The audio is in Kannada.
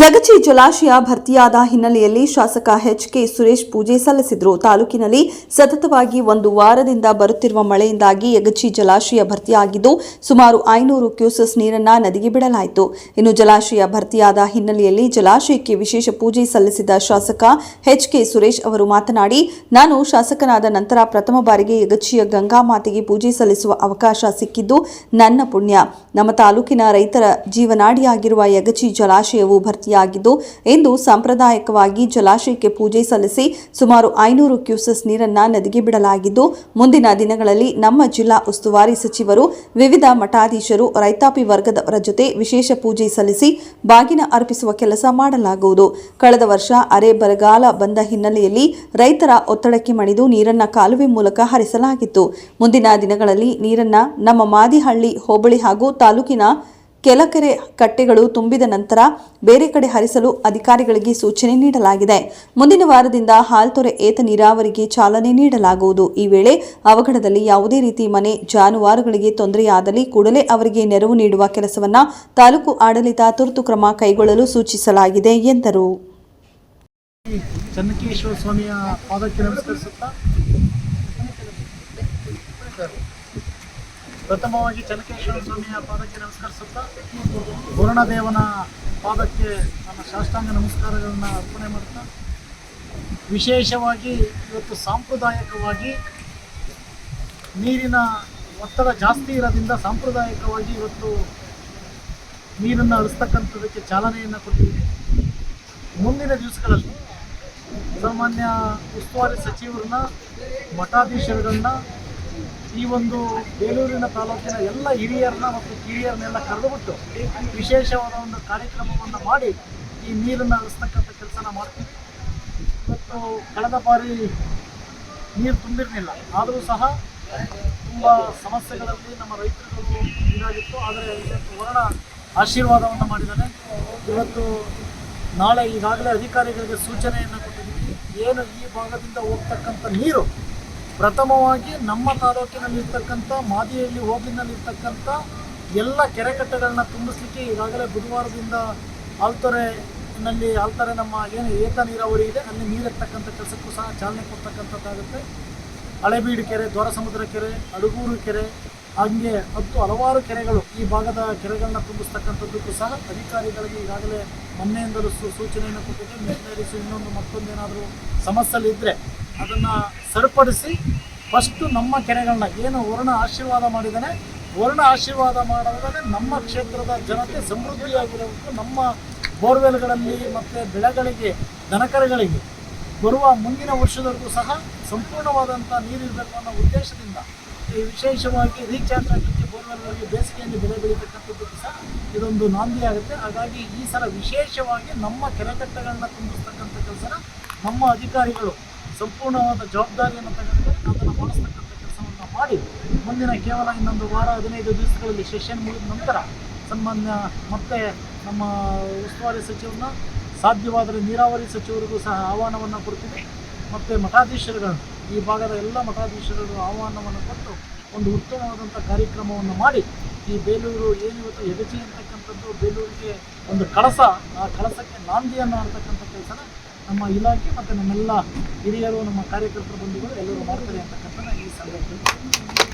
ಯಗಚಿ ಜಲಾಶಯ ಭರ್ತಿಯಾದ ಹಿನ್ನೆಲೆಯಲ್ಲಿ ಶಾಸಕ ಎಚ್.ಕೆ. ಸುರೇಶ್ ಪೂಜೆ ಸಲ್ಲಿಸಿದರು. ತಾಲೂಕಿನಲ್ಲಿ ಸತತವಾಗಿ ಒಂದು ವಾರದಿಂದ ಬರುತ್ತಿರುವ ಮಳೆಯಿಂದಾಗಿ ಯಗಚಿ ಜಲಾಶಯ ಭರ್ತಿಯಾಗಿದ್ದು ಸುಮಾರು 500 ಕ್ಯೂಸೆಸ್ ನೀರನ್ನು ನದಿಗೆ ಬಿಡಲಾಯಿತು. ಇನ್ನು ಜಲಾಶಯ ಭರ್ತಿಯಾದ ಹಿನ್ನೆಲೆಯಲ್ಲಿ ಜಲಾಶಯಕ್ಕೆ ವಿಶೇಷ ಪೂಜೆ ಸಲ್ಲಿಸಿದ ಶಾಸಕ ಎಚ್.ಕೆ. ಸುರೇಶ್ ಅವರು ಮಾತನಾಡಿ, ನಾನು ಶಾಸಕನಾದ ನಂತರ ಪ್ರಥಮ ಬಾರಿಗೆ ಯಗಚಿಯ ಗಂಗಾಮಾತೆಗೆ ಪೂಜೆ ಸಲ್ಲಿಸುವ ಅವಕಾಶ ಸಿಕ್ಕಿದ್ದು ನನ್ನ ಪುಣ್ಯ. ನಮ್ಮ ತಾಲೂಕಿನ ರೈತರ ಜೀವನಾಡಿಯಾಗಿರುವ ಯಗಚಿ ಜಲಾಶಯವು ಭರ್ತಿಯಾಗಿದ್ದು ಎಂದು ಸಾಂಪ್ರದಾಯಿಕವಾಗಿ ಜಲಾಶಯಕ್ಕೆ ಪೂಜೆ ಸಲ್ಲಿಸಿ ಸುಮಾರು 500 ಕ್ಯೂಸೆಸ್ ನೀರನ್ನು ನದಿಗೆ ಬಿಡಲಾಗಿದ್ದು ಮುಂದಿನ ದಿನಗಳಲ್ಲಿ ನಮ್ಮ ಜಿಲ್ಲಾ ಉಸ್ತುವಾರಿ ಸಚಿವರು ವಿವಿಧ ಮಠಾಧೀಶರು ರೈತಾಪಿ ವರ್ಗದವರ ಜೊತೆ ವಿಶೇಷ ಪೂಜೆ ಸಲ್ಲಿಸಿ ಬಾಗಿನ ಅರ್ಪಿಸುವ ಕೆಲಸ ಮಾಡಲಾಗುವುದು. ಕಳೆದ ವರ್ಷ ಅರೆ ಬರಗಾಲ ಬಂದ ಹಿನ್ನೆಲೆಯಲ್ಲಿ ರೈತರ ಒತ್ತಡಕ್ಕೆ ಮಣಿದು ನೀರನ್ನು ಕಾಲುವೆ ಮೂಲಕ ಹರಿಸಲಾಗಿತ್ತು. ಮುಂದಿನ ದಿನಗಳಲ್ಲಿ ನೀರನ್ನು ನಮ್ಮ ಮಾದಿಹಳ್ಳಿ ಹೋಬಳಿ ಹಾಗೂ ತಾಲೂಕಿನ ಕೆಲ ಕೆರೆ ಕಟ್ಟೆಗಳು ತುಂಬಿದ ನಂತರ ಬೇರೆ ಕಡೆ ಹರಿಸಲು ಅಧಿಕಾರಿಗಳಿಗೆ ಸೂಚನೆ ನೀಡಲಾಗಿದೆ. ಮುಂದಿನ ವಾರದಿಂದ ಹಾಲ್ತೊರೆ ಏತ ನೀರಾವರಿಗೆ ಚಾಲನೆ ನೀಡಲಾಗುವುದು. ಈ ವೇಳೆ ಅವಘಡದಲ್ಲಿ ಯಾವುದೇ ರೀತಿ ಮನೆ ಜಾನುವಾರುಗಳಿಗೆ ತೊಂದರೆಯಾದಲ್ಲಿ ಕೂಡಲೇ ಅವರಿಗೆ ನೆರವು ನೀಡುವ ಕೆಲಸವನ್ನು ತಾಲೂಕು ಆಡಳಿತ ತುರ್ತು ಕ್ರಮ ಕೈಗೊಳ್ಳಲು ಸೂಚಿಸಲಾಗಿದೆ ಎಂದರು. ಚನ್ನಕೇಶ್ವರ ಸ್ವಾಮಿಯ ಪಾದಕ್ಕೆ ನಮಸ್ಕರಿಸುತ್ತಾ ಪ್ರಥಮವಾಗಿ ಚನ್ನಕೇಶ್ವರ ಸ್ವಾಮಿಯ ಪಾದಕ್ಕೆ ನಮಸ್ಕರಿಸುತ್ತಾ ವರುಣದೇವನ ಪಾದಕ್ಕೆ ನನ್ನ ಸಾಷ್ಟಾಂಗ ನಮಸ್ಕಾರಗಳನ್ನು ಅರ್ಪಣೆ ಮಾಡ್ತಾ, ವಿಶೇಷವಾಗಿ ಇವತ್ತು ಸಾಂಪ್ರದಾಯಿಕವಾಗಿ ನೀರಿನ ಒತ್ತಡ ಜಾಸ್ತಿ ಇರೋದ್ರಿಂದ ಸಾಂಪ್ರದಾಯಿಕವಾಗಿ ಇವತ್ತು ನೀರನ್ನು ಹರಿಸ್ತಕ್ಕಂಥದ್ದಕ್ಕೆ ಚಾಲನೆಯನ್ನು ಕೊಟ್ಟಿದ್ದೀವಿ. ಮುಂದಿನ ದಿವಸಗಳಲ್ಲಿ ಸಾಮಾನ್ಯ ಉಸ್ತುವಾರಿ ಸಚಿವರನ್ನ, ಮಠಾಧೀಶರುಗಳನ್ನ, ಈ ಒಂದು ಬೇಲೂರಿನ ತಾಲೂಕಿನ ಎಲ್ಲ ಹಿರಿಯರನ್ನ ಮತ್ತು ಕಿರಿಯರನ್ನೆಲ್ಲ ಕರೆದುಬಿಟ್ಟು ವಿಶೇಷವಾದ ಒಂದು ಕಾರ್ಯಕ್ರಮವನ್ನು ಮಾಡಿ ಈ ನೀರನ್ನು ಹರಿಸ್ತಕ್ಕಂಥ ಕೆಲಸನ ಮಾಡ್ತೀವಿ. ಇವತ್ತು ಕಳೆದ ಬಾರಿ ನೀರು ತುಂಬಿರಲಿಲ್ಲ, ಆದರೂ ಸಹ ತುಂಬ ಸಮಸ್ಯೆಗಳಲ್ಲಿ ನಮ್ಮ ರೈತರುಗಳು ಇದಾಗಿತ್ತು. ಆದರೆ ಇವತ್ತು ವರ್ಣ ಆಶೀರ್ವಾದವನ್ನು ಮಾಡಿದ್ದಾರೆ. ಇವತ್ತು ನಾಳೆ ಈಗಾಗಲೇ ಅಧಿಕಾರಿಗಳಿಗೆ ಸೂಚನೆಯನ್ನು ಕೊಟ್ಟಿದ್ದೀವಿ. ಏನು ಈ ಭಾಗದಿಂದ ಹೋಗ್ತಕ್ಕಂಥ ನೀರು ಪ್ರಥಮವಾಗಿ ನಮ್ಮ ತಾಲೂಕಿನಲ್ಲಿರ್ತಕ್ಕಂಥ ಮಾದಿಹಳ್ಳಿ ಹೋಬಳಿನಲ್ಲಿರ್ತಕ್ಕಂಥ ಎಲ್ಲ ಕೆರೆಕಟ್ಟೆಗಳನ್ನ ತುಂಬಿಸಲಿಕ್ಕೆ ಈಗಾಗಲೇ ಬುಧವಾರದಿಂದ ಆಲ್ತೊರೆ ನಮ್ಮ ಏನು ಏತ ನೀರಾವರಿ ಇದೆ ಅಲ್ಲಿ ನೀರೆತ್ತಕ್ಕಂಥ ಕೆಲಸಕ್ಕೂ ಸಹ ಚಾಲನೆ ಕೊಡ್ತಕ್ಕಂಥದ್ದಾಗುತ್ತೆ. ಹಳೆಬೀಡು ಕೆರೆ, ದ್ವಾರಸಮುದ್ರ ಕೆರೆ, ಅಡಗೂರು ಕೆರೆ, ಹಾಗೆ ಹಲವಾರು ಕೆರೆಗಳು, ಈ ಭಾಗದ ಕೆರೆಗಳನ್ನ ತುಂಬಿಸ್ತಕ್ಕಂಥದ್ದಕ್ಕೂ ಸಹ ಅಧಿಕಾರಿಗಳಿಗೆ ಈಗಾಗಲೇ ಮೊನ್ನೆಯಿಂದಲೂ ಸೂಚನೆಯನ್ನು ಕೊಟ್ಟಿದೆ. ಮೇಲ್ಮೇರಿಸಿ ಮತ್ತೊಂದೇನಾದರೂ ಸಮಸ್ಯೆ ಇದ್ದರೆ ಅದನ್ನು ಸರಿಪಡಿಸಿ ಫಸ್ಟು ನಮ್ಮ ಕೆರೆಗಳನ್ನ ಏನು ವರುಣ ಆಶೀರ್ವಾದ ಮಾಡಿದ್ದಾನೆ, ವರುಣ ಆಶೀರ್ವಾದ ಮಾಡೋದಾದರೆ ನಮ್ಮ ಕ್ಷೇತ್ರದ ಜನತೆ ಸಮೃದ್ಧಿಯಾಗಿರಬೇಕು. ನಮ್ಮ ಬೋರ್ವೆಲ್ಗಳಲ್ಲಿ ಮತ್ತು ಬೆಳೆಗಳಿಗೆ, ದನಕರುಗಳಿಗೆ ಬರುವ ಮುಂದಿನ ವರ್ಷದವರೆಗೂ ಸಹ ಸಂಪೂರ್ಣವಾದಂಥ ನೀರಿರಬೇಕು ಅನ್ನೋ ಉದ್ದೇಶದಿಂದ ಈ ವಿಶೇಷವಾಗಿ ರೀಚಾರ್ಜ್ ಆಗಲಿಕ್ಕೆ ಬೋರ್ವೆಲ್ಗಳಿಗೆ ಬೇಸಿಗೆಯಲ್ಲಿ ಬೆಳೆ ಬೆಳೀತಕ್ಕಂಥದ್ದಕ್ಕೂ ಸಹ ಇದೊಂದು ನಾಂದಿಯಾಗುತ್ತೆ. ಹಾಗಾಗಿ ಈ ಸಲ ವಿಶೇಷವಾಗಿ ನಮ್ಮ ಕೆರೆಕಟ್ಟೆಗಳನ್ನ ತುಂಬಿಸ್ತಕ್ಕಂಥ ಕೆಲಸನ ನಮ್ಮ ಅಧಿಕಾರಿಗಳು ಸಂಪೂರ್ಣವಾದ ಜವಾಬ್ದಾರಿಯನ್ನು ತೆಗೆದುಕೊಂಡು ಅದನ್ನು ಮಾಡಿಸ್ತಕ್ಕಂಥ ಕೆಲಸವನ್ನು ಮಾಡಿ ಮುಂದಿನ ಕೇವಲ ಇನ್ನೊಂದು ವಾರ 15 ದಿವಸಗಳಲ್ಲಿ ಸೆಷನ್ ಮುಗಿದ ನಂತರ ಸನ್ಮಾನ್ಯ ಮತ್ತೆ ನಮ್ಮ ಉಸ್ತುವಾರಿ ಸಚಿವರನ್ನ, ಸಾಧ್ಯವಾದರೆ ನೀರಾವರಿ ಸಚಿವರಿಗೂ ಸಹ ಆಹ್ವಾನವನ್ನು ಕೊಡ್ತೀವಿ. ಮತ್ತು ಮಠಾಧೀಶರುಗಳು, ಈ ಭಾಗದ ಎಲ್ಲ ಮಠಾಧೀಶರುಗಳು ಆಹ್ವಾನವನ್ನು ಕೊಟ್ಟು ಒಂದು ಉತ್ತಮವಾದಂಥ ಕಾರ್ಯಕ್ರಮವನ್ನು ಮಾಡಿ ಈ ಬೇಲೂರು ಏನಿವತ್ತು ಯಗಚಿ ಅಂತಕ್ಕಂಥದ್ದು ಬೇಲೂರಿಗೆ ಒಂದು ಕಳಸ, ಆ ಕಳಸಕ್ಕೆ ನಾಂದಿಯನ್ನು ಆಡ್ತಕ್ಕಂಥ ಕೆಲಸನ ನಮ್ಮ ಇಲಾಖೆ ಮತ್ತು ನಮ್ಮೆಲ್ಲ ಹಿರಿಯರು, ನಮ್ಮ ಕಾರ್ಯಕರ್ತರ ಬಂಧುಗಳು ಎಲ್ಲರೂ ಮಾಡ್ತಾರೆ ಅಂತಕ್ಕಂಥ ಈ ಸಂದರ್ಭದಲ್ಲಿ